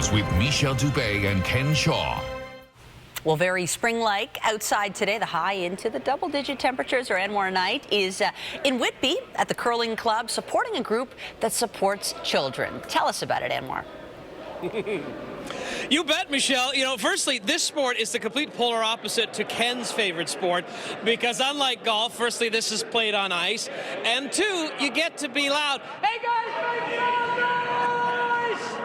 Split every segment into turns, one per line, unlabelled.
News with Michelle Dubé and Ken Shaw.
Well, very spring-like outside today. The high into the double-digit temperatures. Our Anwar Knight is in Whitby at the curling club supporting a group that supports children. Tell us about it, Anwar.
You bet, Michelle. You know, firstly, this sport is the complete polar opposite to Ken's favorite sport because unlike golf, firstly, this is played on ice, and two, you get to be loud. Hey, guys, make some noise!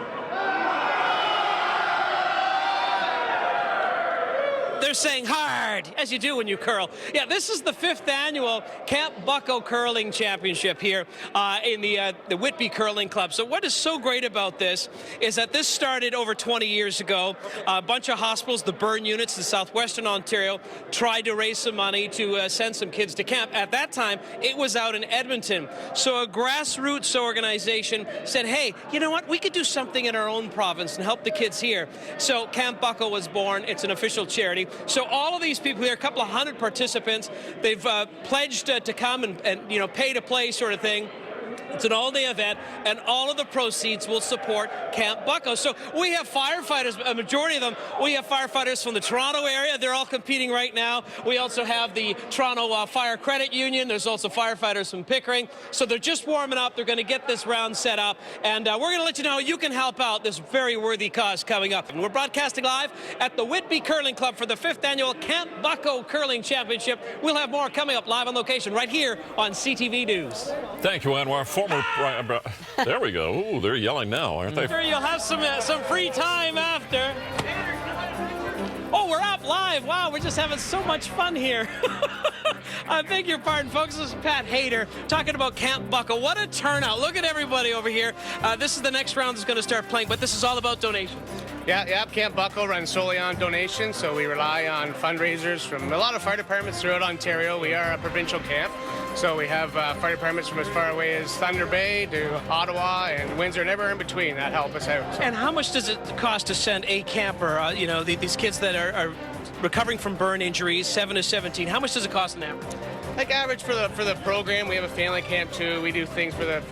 They're saying hard, as you do when you curl. Yeah, this is the 5th annual Camp BUCKO Curling Championship here in the Whitby Curling Club. So what is so great about this is that this started over 20 years ago. A bunch of hospitals, the burn units in southwestern Ontario, tried to raise some money to send some kids to camp. At that time, it was out in Edmonton. So a grassroots organization said, hey, you know what? We could do something in our own province and help the kids here. So Camp BUCKO was born. It's an official charity. So all of these people here, a couple of hundred participants, they've pledged to come and you know, pay to play sort of thing. It's an all-day event, and all of the proceeds will support Camp BUCKO. So we have firefighters, a majority of them, we have firefighters from the Toronto area. They're all competing right now. We also have the Toronto Fire Credit Union. There's also firefighters from Pickering. So they're just warming up. They're going to get this round set up, and we're going to let you know how you can help out this very worthy cause coming up. And we're broadcasting live at the Whitby Curling Club for the 5th annual Camp BUCKO Curling Championship. We'll have more coming up live on location right here on CTV News.
Thank you, Anwar. There we go. Ooh, they're yelling now, aren't they?
Sure, you'll have some free time after. Oh, we're up live. Wow, we're just having so much fun here. I beg your pardon, folks. This is Pat Hayter talking about Camp BUCKO. What a turnout. Look at everybody over here. This is the next round that's going to start playing, but this is all about donations.
Yeah, Camp BUCKO runs solely on donations, so we rely on fundraisers from a lot of fire departments throughout Ontario. We are a provincial camp, so we have fire departments from as far away as Thunder Bay to Ottawa and Windsor and everywhere in between that help us out. So.
And how much does it cost to send a camper, you know, these kids that are recovering from burn injuries, 7 to 17, how much does it cost an average?
Like average for the program, we have a family camp too. We do things for the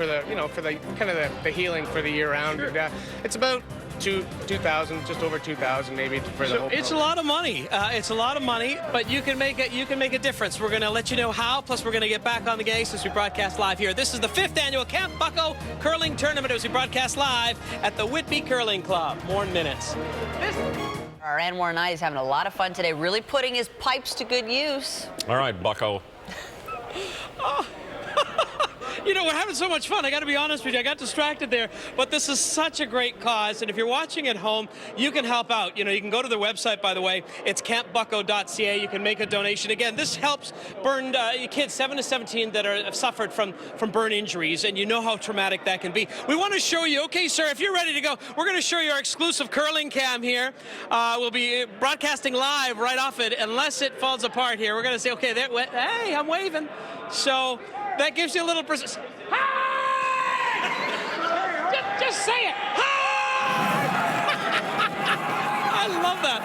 kind of the healing for the year round.
Sure.
And, it's about 2,000, just over 2,000 maybe for the whole.
It's a lot of money. It's a lot of money, but you can make it. You can make a difference. We're going to let you know how. Plus, we're going to get back on the game as we broadcast live here. This is the 5th annual Camp BUCKO Curling Tournament as we broadcast live at the Whitby Curling Club. More in minutes.
Our Anwar Knight is having a lot of fun today, really putting his pipes to good use.
All right, BUCKO.
Oh. You know, we're having so much fun. I got to be honest with you. I got distracted there. But this is such a great cause. And if you're watching at home, you can help out. You know, you can go to their website, by the way. It's campbucko.ca. You can make a donation. Again, this helps burn kids 7 to 17 that have suffered from burn injuries. And you know how traumatic that can be. We want to show you. Okay, sir, if you're ready to go, we're going to show you our exclusive curling cam here. We'll be broadcasting live right off it unless it falls apart here. We're going to say, okay, hey, I'm waving. So that gives you a little persistence. Just say it. I love that.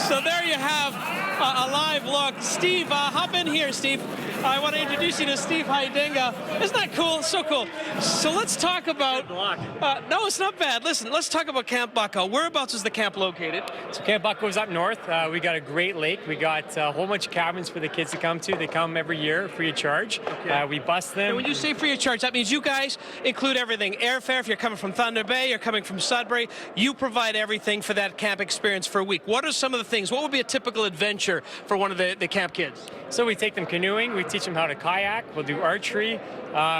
So there you have a live look. Steve, hop in here, Steve. I want to introduce you to Steve Heidenga. Isn't that cool? So cool. So let's talk about... no, it's not bad. Listen, let's talk about Camp BUCKO. Whereabouts is the camp located?
So Camp BUCKO is up north. We got a great lake. We got a whole bunch of cabins for the kids to come to. They come every year free of charge. Okay. We bus them.
And when you say free of charge, that means you guys include everything. Airfare, if you're coming from Thunder Bay, you're coming from Sudbury, you provide everything for that camp experience for a week. What are some of the things? What would be a typical adventure for one of the camp kids?
So we take them canoeing. We teach them how to kayak. We'll do archery.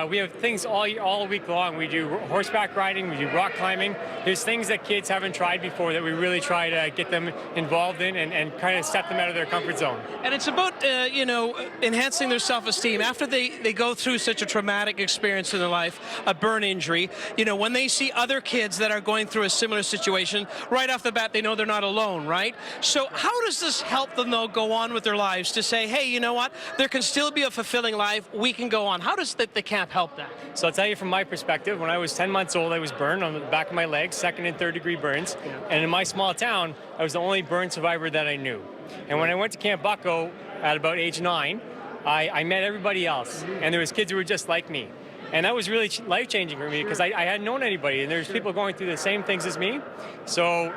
We have things all week long. We do horseback riding. We do rock climbing. There's things that kids haven't tried before that we really try to get them involved in and kind of step them out of their comfort zone.
And it's about, you know, enhancing their self-esteem. After they go through such a traumatic experience in their life, a burn injury, you know, when they see other kids that are going through a similar situation, right off the bat, they know they're not alone, right? So how does this help them, though, go on with their lives to say, hey, you know what, there can still be a fulfilling life. We can go on. How does the camp help that?
So I'll tell you from my perspective, when I was 10 months old, I was burned on the back of my legs, 2nd and 3rd degree burns. Yeah. And in my small town, I was the only burn survivor that I knew. And when I went to Camp BUCKO at about age 9, I met everybody else. And there was kids who were just like me. And that was really life-changing for me because I hadn't known anybody, and there's people going through the same things as me. So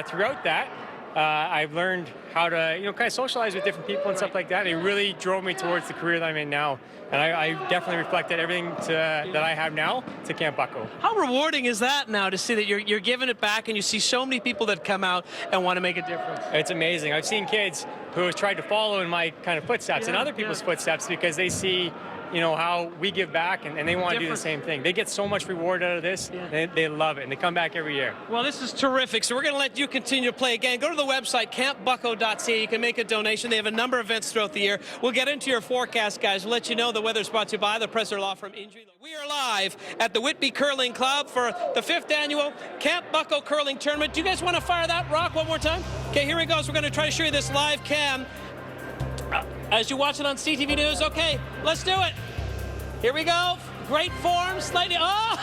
throughout that, I've learned how to, kind of socialize with different people and stuff like that. It really drove me towards the career that I'm in now. And I definitely reflected everything that I have now to Camp BUCKO.
How rewarding is that now to see that you're giving it back and you see so many people that come out and want to make a difference?
It's amazing. I've seen kids who have tried to follow in my kind of footsteps and other people's footsteps because they see how we give back, and they want to do the same thing. They get so much reward out of this. They love it, and they come back every year.
Well, this is terrific. So we're going to let you continue to play again. Go to the website, campbucko.ca. You can make a donation. They have a number of events throughout the year. We'll get into your forecast, guys. We'll let you know the weather's brought to you by the Presser Law Firm Injury. We are live at the Whitby Curling Club for the 5th annual Camp BUCKO Curling Tournament. Do you guys want to fire that rock one more time? Okay, here he goes. We're going to try to show you this live cam as you watch it on CTV News. Okay, let's do it. Here we go. Great form. Slightly. Oh!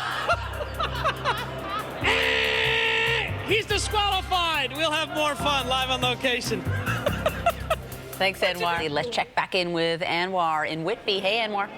He's disqualified. We'll have more fun live on location.
Thanks, Anwar. Let's check back in with Anwar in Whitby. Hey, Anwar.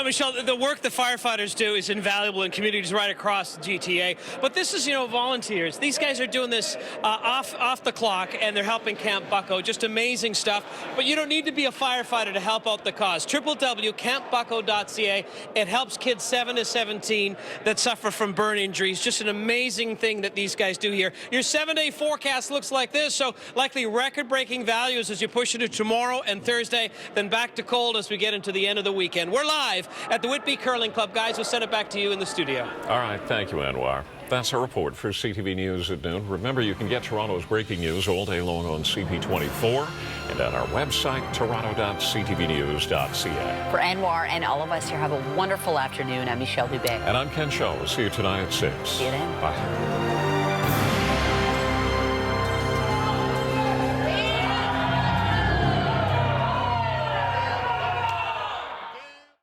Michelle, the work the firefighters do is invaluable in communities right across the GTA. But this is, volunteers. These guys are doing this off the clock, and they're helping Camp BUCKO. Just amazing stuff. But you don't need to be a firefighter to help out the cause. www.campbucko.ca. It helps kids 7 to 17 that suffer from burn injuries. Just an amazing thing that these guys do here. Your 7-day forecast looks like this, so likely record-breaking values as you push into tomorrow and Thursday, then back to cold as we get into the end of the weekend. We're live at the Whitby Curling Club. Guys, we'll send it back to you in the studio.
All right, thank you, Anwar. That's our report for CTV News at noon. Remember, you can get Toronto's breaking news all day long on CP24 and on our website, toronto.ctvnews.ca.
For Anwar and all of us here, have a wonderful afternoon. I'm Michelle Dubé.
And I'm Ken Shaw. We'll see you tonight at 6.
See you then.
Bye.